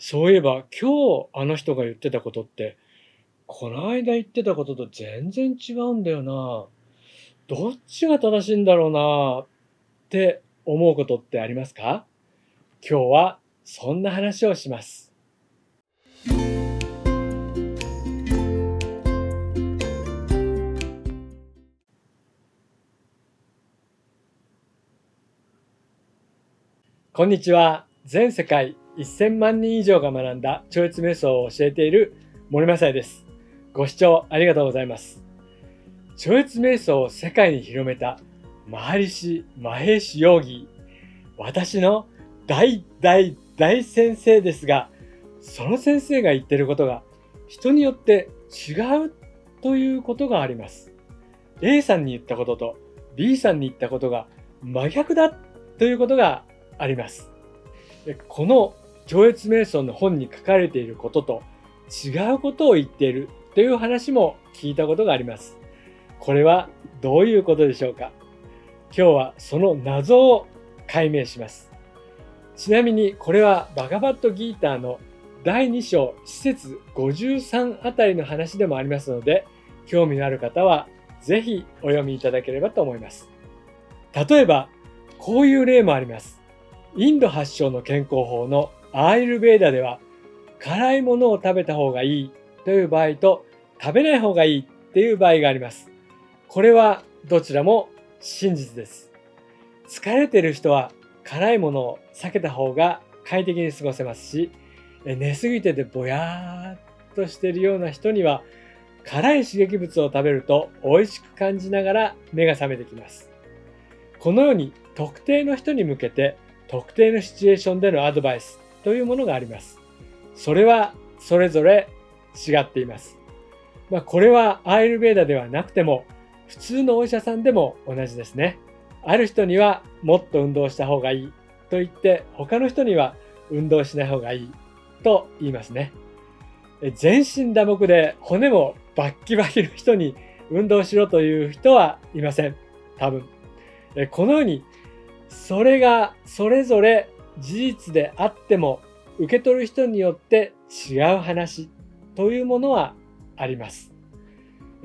そういえば今日あの人が言ってたことって、この間言ってたことと全然違うんだよな。どっちが正しいんだろうなって思うことってありますか？今日はそんな話をします。こんにちは。全世界1000万人以上が学んだ超越瞑想を教えている森正也です。ご視聴ありがとうございます。超越瞑想を世界に広めたマハリシ・マヘーシ・ヨーギー。私の大先生ですが、その先生が言ってることが人によって違うということがあります。A さんに言ったことと B さんに言ったことが真逆だということがあります。この超越瞑想の本に書かれていることと違うことを言っているという話も聞いたことがあります。これはどういうことでしょうか？今日はその謎を解明します。ちなみにこれはバガバットギーターの第2章施設53あたりの話でもありますので、興味のある方はぜひお読みいただければと思います。例えばこういう例もあります。インド発祥の健康法のアーユルヴェーダでは、辛いものを食べた方がいいという場合と食べない方がいいっていう場合があります。これはどちらも真実です。疲れている人は辛いものを避けた方が快適に過ごせますし、寝すぎててぼやーっとしているような人には辛い刺激物を食べると美味しく感じながら目が覚めてきます。このように特定の人に向けて特定のシチュエーションでのアドバイスというものがあります。それはそれぞれ違っています。これはアーユルヴェーダではなくても普通のお医者さんでも同じですね。ある人にはもっと運動した方がいいと言って、他の人には運動しない方がいいと言いますね。全身打撲で骨もバッキバキの人に運動しろという人はいません。多分。このようにそれがそれぞれ事実であっても受け取る人によって違う話というものはあります。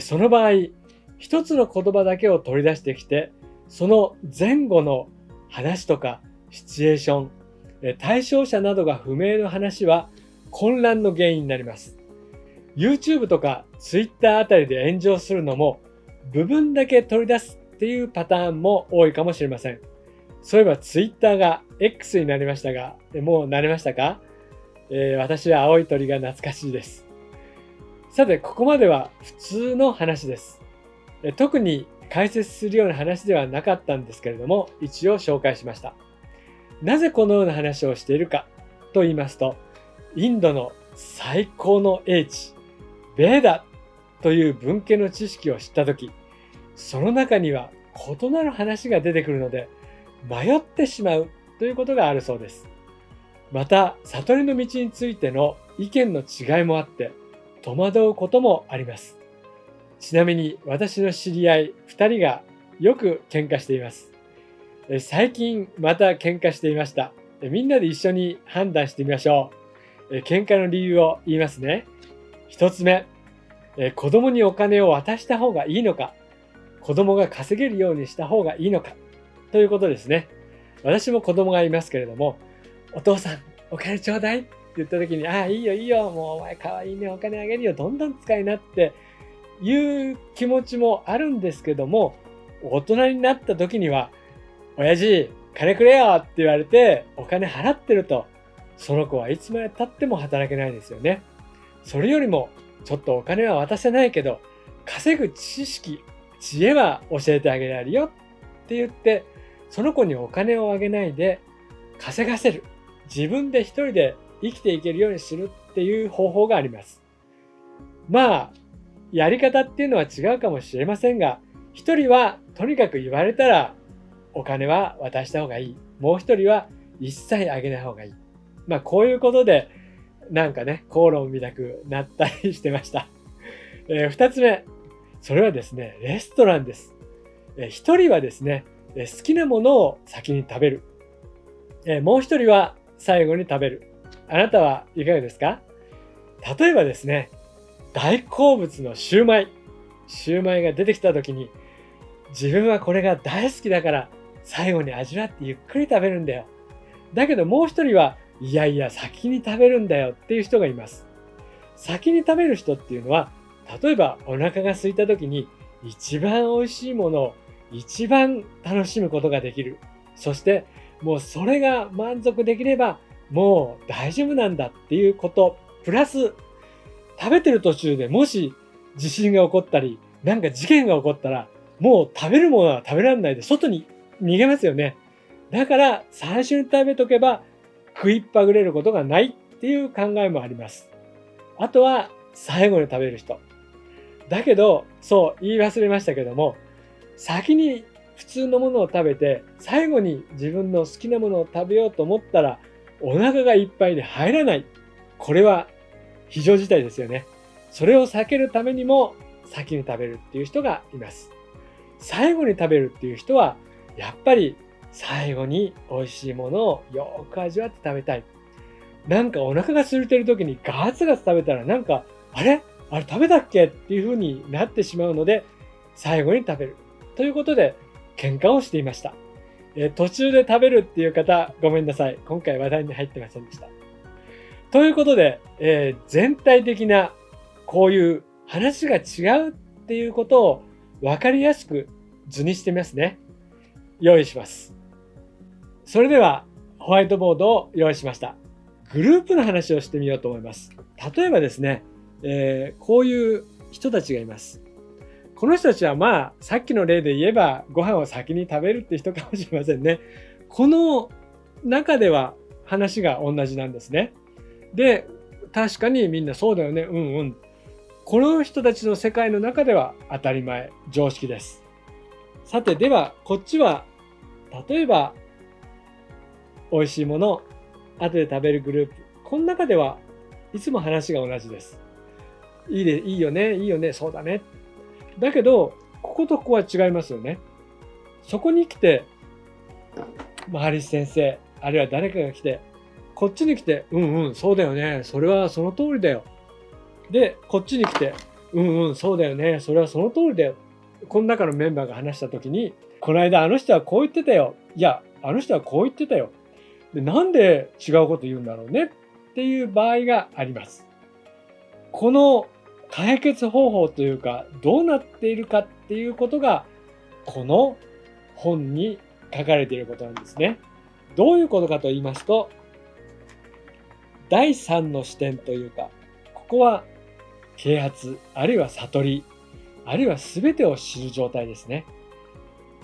その場合、一つの言葉だけを取り出してきて、その前後の話とかシチュエーション、対象者などが不明の話は混乱の原因になります。YouTube とか Twitter あたりで炎上するのも部分だけ取り出すっていうパターンも多いかもしれません。そういえば Twitter が X になりましたが、もう慣れましたか？私は青い鳥が懐かしいです。さて、ここまでは普通の話です。特に解説するような話ではなかったんですけれども、一応紹介しました。なぜこのような話をしているかと言いますと、インドの最高の英知、ベーダという文系の知識を知ったとき、その中には異なる話が出てくるので、迷ってしまうということがあるそうです。また、悟りの道についての意見の違いもあって、戸惑うこともあります。ちなみに私の知り合い2人がよく喧嘩しています。最近また喧嘩していました。みんなで一緒に判断してみましょう。喧嘩の理由を言いますね。1つ目、子供にお金を渡した方がいいのか、子供が稼げるようにした方がいいのかということですね。私も子供がいますけれども、お父さんお金ちょうだいって言った時に、ああいいよいいよ、もうお前かわいいね、お金あげるよ、どんどん使いなっていう気持ちもあるんですけども、大人になった時には、親父金くれよって言われてお金払ってると、その子はいつまで経っても働けないですよね。それよりもちょっとお金は渡せないけど、稼ぐ知識、知恵は教えてあげられるよって言って、その子にお金をあげないで稼がせる、自分で一人で生きていけるようにするっていう方法があります。やり方っていうのは違うかもしれませんが、一人はとにかく言われたらお金は渡した方がいい。もう一人は一切あげない方がいい。こういうことでなんかね、口論みたくなったりしてました。二つ目、それはですね、レストランです。一人はですね、好きなものを先に食べる。もう一人は最後に食べるあなたはいかがですか？例えばですね、大好物のシューマイ。シューマイが出てきた時に、自分はこれが大好きだから最後に味わってゆっくり食べるんだよ。だけどもう一人は、いやいや先に食べるんだよっていう人がいます。先に食べる人っていうのは、例えばお腹が空いた時に一番美味しいものを一番楽しむことができる。そしてもうそれが満足できればもう大丈夫なんだっていうこと。プラス食べてる途中でもし地震が起こったり、なんか事件が起こったら、もう食べるものは食べられないで外に逃げますよね。だから最初に食べとけば食いっぱぐれることがないっていう考えもあります。あとは最後に食べる人。だけど、そう言い忘れましたけども、先に普通のものを食べて、最後に自分の好きなものを食べようと思ったら、お腹がいっぱいで入らない。これは非常事態ですよね。それを避けるためにも先に食べるっていう人がいます。最後に食べるっていう人は、やっぱり最後に美味しいものをよく味わって食べたい。なんかお腹が空いてる時にガツガツ食べたらなんか、あれ食べたっけっていう風になってしまうので、最後に食べる。ということで、喧嘩をしていました。途中で食べるっていう方、ごめんなさい。今回話題に入ってませんでした。ということで、全体的なこういう話が違うっていうことを分かりやすく図にしてみますね。用意します。それではホワイトボードを用意しました。グループの話をしてみようと思います。例えばですね、こういう人たちがいます。この人たちはさっきの例で言えばご飯を先に食べるって人かもしれませんね。この中では話が同じなんですね。で、確かにみんなそうだよね。この人たちの世界の中では当たり前、常識です。さて、ではこっちは例えば美味しいもの、後で食べるグループ。この中ではいつも話が同じです。いいよね、そうだね。だけど、こことここは違いますよね。そこに来て、ハリス先生、あるいは誰かが来て、こっちに来て、そうだよね、それはその通りだよ。で、こっちに来て、そうだよね、それはその通りだよ。この中のメンバーが話したときに、この間あの人はこう言ってたよ。いや、あの人はこう言ってたよ。で、なんで違うこと言うんだろうねっていう場合があります。この解決方法というか、どうなっているかっていうことが、この本に書かれていることなんですね。どういうことかと言いますと、第三の視点というか、ここは啓発、あるいは悟り、あるいは全てを知る状態ですね。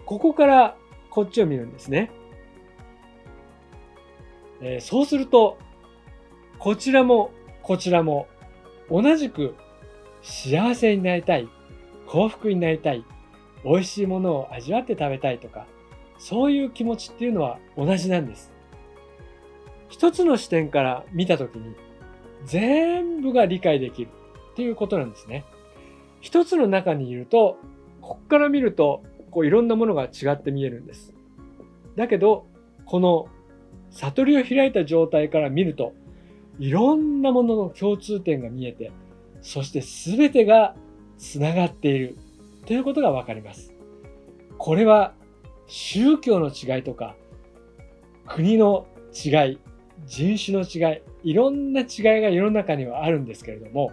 ここからこっちを見るんですね。そうすると、こちらもこちらも同じく幸せになりたい、幸福になりたい、美味しいものを味わって食べたいとか、そういう気持ちっていうのは同じなんです。一つの視点から見たときに全部が理解できるっていうことなんですね。一つの中にいると、ここから見るといろんなものが違って見えるんです。だけど、この悟りを開いた状態から見ると、いろんなものの共通点が見えて、そして全てがつながっているということがわかります。これは宗教の違いとか、国の違い、人種の違い、いろんな違いが世の中にはあるんですけれども、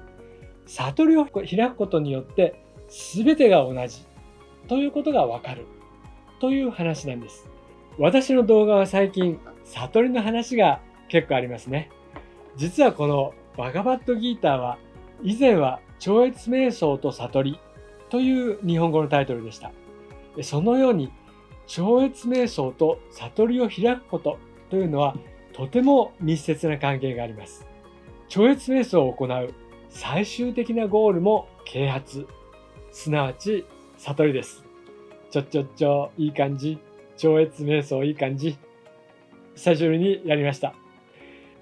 悟りを開くことによって全てが同じということがわかるという話なんです。私の動画は最近悟りの話が結構ありますね。実はこのバガバットギーターは以前は超越瞑想と悟りという日本語のタイトルでした。そのように超越瞑想と悟りを開くことというのはとても密接な関係があります。超越瞑想を行う最終的なゴールも啓発、すなわち悟りです。いい感じ。超越瞑想いい感じ。久しぶりにやりました。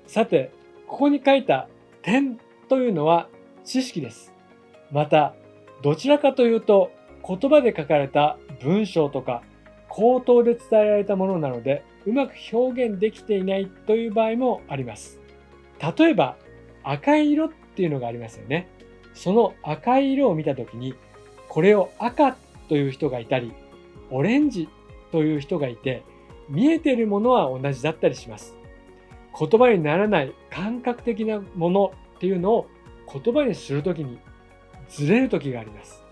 さて、ここに書いた点というのは知識です。また、どちらかというと言葉で書かれた文章とか口頭で伝えられたものなので、うまく表現できていないという場合もあります。例えば赤い色っていうのがありますよね。その赤い色を見たときに、これを赤という人がいたり、オレンジという人がいて、見えているものは同じだったりします。言葉にならない感覚的なものっていうのを言葉にするときにずれるときがあります。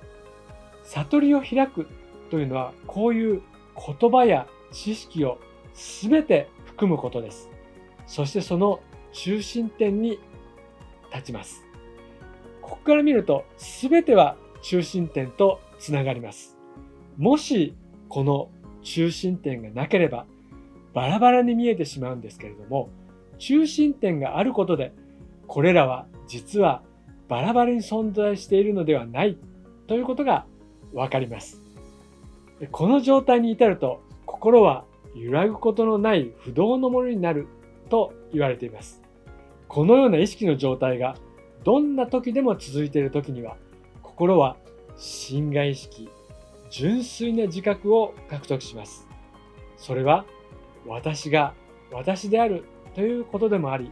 悟りを開くというのは、こういう言葉や知識をすべて含むことです。そしてその中心点に立ちます。ここから見ると、すべては中心点とつながります。もしこの中心点がなければバラバラに見えてしまうんですけれども、中心点があることで、これらは実はバラバラに存在しているのではないということがわかります。この状態に至ると、心は揺らぐことのない不動のものになると言われています。このような意識の状態がどんな時でも続いている時には、心は心外意識、純粋な自覚を獲得します。それは私が私であるということでもあり、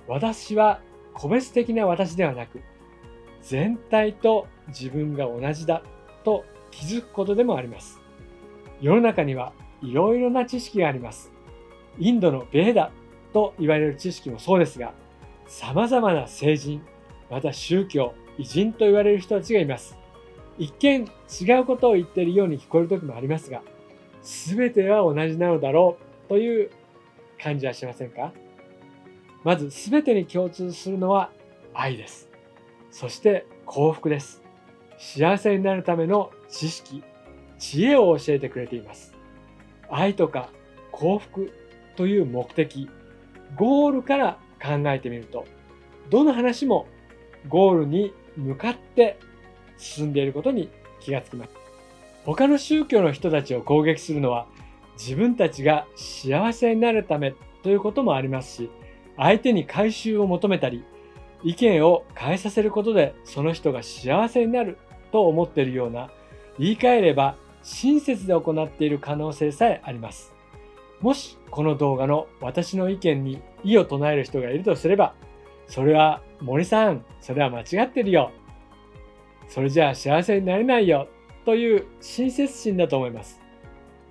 私は個別的な私ではなく、全体と自分が同じだと気づくことでもあります。世の中にはいろいろな知識があります。インドのベーダと言われる知識もそうですが、様々な聖人、また宗教、偉人と言われる人たちがいます。一見違うことを言っているように聞こえる時もありますが、全ては同じなのだろうという感じはしませんか？まず全てに共通するのは愛です。そして幸福です。幸せになるための知識、知恵を教えてくれています。愛とか幸福という目的、ゴールから考えてみると、どの話もゴールに向かって進んでいることに気がつきます。他の宗教の人たちを攻撃するのは、自分たちが幸せになるためということもありますし、相手に改宗を求めたり、意見を変えさせることでその人が幸せになると思っているような、言い換えれば親切で行っている可能性さえあります。もしこの動画の私の意見に異を唱える人がいるとすれば、それは森さん、それは間違ってるよ。それじゃあ幸せになれないよという親切心だと思います。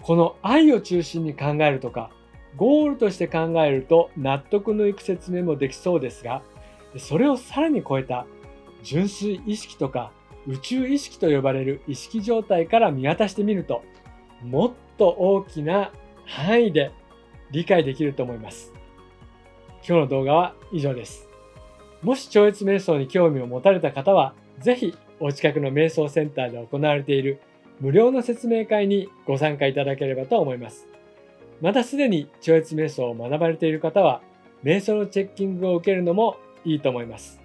この愛を中心に考えるとか、ゴールとして考えると納得のいく説明もできそうですが、それをさらに超えた純粋意識とか宇宙意識と呼ばれる意識状態から見渡してみると、もっと大きな範囲で理解できると思います。今日の動画は以上です。もし超越瞑想に興味を持たれた方は、ぜひお近くの瞑想センターで行われている無料の説明会にご参加いただければと思います。またすでに超越瞑想を学ばれている方は、瞑想のチェッキングを受けるのもいいと思います。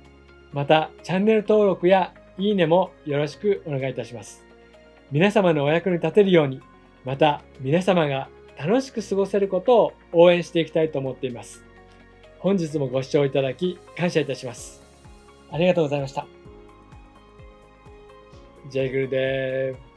また、チャンネル登録やいいねもよろしくお願いいたします。皆様のお役に立てるように、また皆様が楽しく過ごせることを応援していきたいと思っています。本日もご視聴いただき感謝いたします。ありがとうございました。ジェイグルデー。